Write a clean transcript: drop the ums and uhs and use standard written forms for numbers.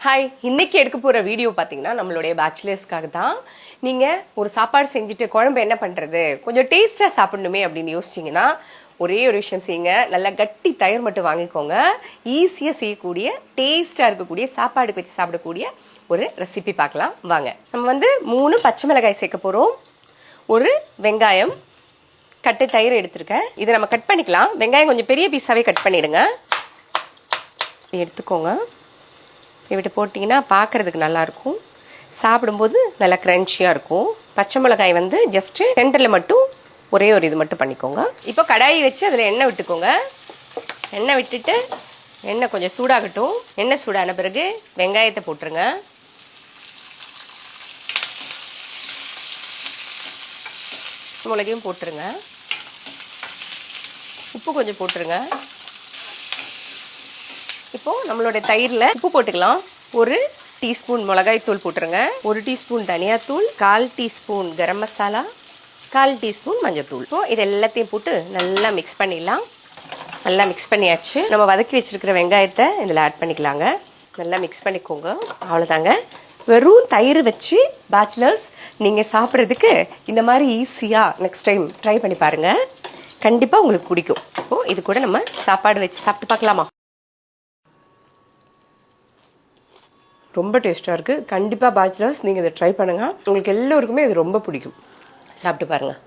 Hi, இன்னைக்கு எடுக்க போற வீடியோ பாத்தீங்கன்னா நம்மளுடைய பேச்சுலர்ஸ்க்காக தான். நீங்க ஒரு சாப்பாடு செஞ்சுட்டு குழம்பு என்ன பண்றது, கொஞ்சம் டேஸ்டா சாப்பிடணுமே அப்படின்னு யோசிச்சீங்கன்னா ஒரே ஒரு விஷயம் செய்யுங்க. நல்லா கட்டி தயிர் மட்டும் வாங்கிக்கோங்க. ஈஸியா செய்யக்கூடிய டேஸ்டா இருக்கக்கூடிய சாப்பாடு வச்சு சாப்பிடக்கூடிய ஒரு ரெசிபி பார்க்கலாம் வாங்க. நம்ம 3 பச்சை மிளகாய் சேர்க்க போறோம். ஒரு வெங்காயம், கட்டு தயிர் எடுத்திருக்கேன். இதை நம்ம கட் பண்ணிக்கலாம். வெங்காயம் கொஞ்சம் பெரிய பீஸாவே கட் பண்ணிடுங்க. எடுத்துக்கோங்க. இப்படி போட்டிங்கன்னா பார்க்குறதுக்கு நல்லாயிருக்கும், சாப்பிடும்போது நல்லா க்ரன்ச்சியாக இருக்கும். பச்சை மிளகாய் ஜஸ்ட்டு சென்டரில் மட்டும் ஒரே ஒரு இது மட்டும் பண்ணிக்கோங்க. இப்போ கடாயை வச்சு அதில் எண்ணெய் விட்டுக்கோங்க. எண்ணெய் விட்டுட்டு எண்ணெய் கொஞ்சம் சூடாகட்டும். எண்ணெய் சூடான பிறகு வெங்காயத்தை போட்டுருங்க. மிளகையும் போட்டுருங்க. உப்பு கொஞ்சம் போட்டுருங்க. இப்போ நம்மளோட தயிரில் உப்பு போட்டுக்கலாம். 1 டீஸ்பூன் மிளகாய் தூள் போட்டுருங்க. 1 டீஸ்பூன் தனியாத்தூள், 1/4 டீஸ்பூன் கரம் மசாலா, 1/4 டீஸ்பூன் மஞ்சத்தூள். இப்போ இது எல்லாத்தையும் போட்டு நல்லா மிக்ஸ் பண்ணிடலாம். நல்லா மிக்ஸ் பண்ணியாச்சு. நம்ம வதக்கி வச்சிருக்கிற வெங்காயத்தை இதில் ஆட் பண்ணிக்கலாங்க. நல்லா மிக்ஸ் பண்ணிக்கோங்க. அவ்வளோதாங்க. வெறும் தயிர் வச்சு பேச்சுலர்ஸ் நீங்கள் சாப்பிட்றதுக்கு இந்த மாதிரி ஈஸியாக நெக்ஸ்ட் டைம் ட்ரை பண்ணி பாருங்கள். கண்டிப்பாக உங்களுக்கு பிடிக்கும். இப்போது இது கூட நம்ம சாப்பாடு வச்சு சாப்பிட்டு பார்க்கலாமா? ரொம்ப டேஸ்ட்டாக இருக்குது. கண்டிப்பாக பேச்சுலர்ஸ் நீங்கள் இதை ட்ரை பண்ணுங்கள். உங்களுக்கு எல்லோருக்குமே இது ரொம்ப பிடிக்கும். சாப்பிட்டு பாருங்கள்.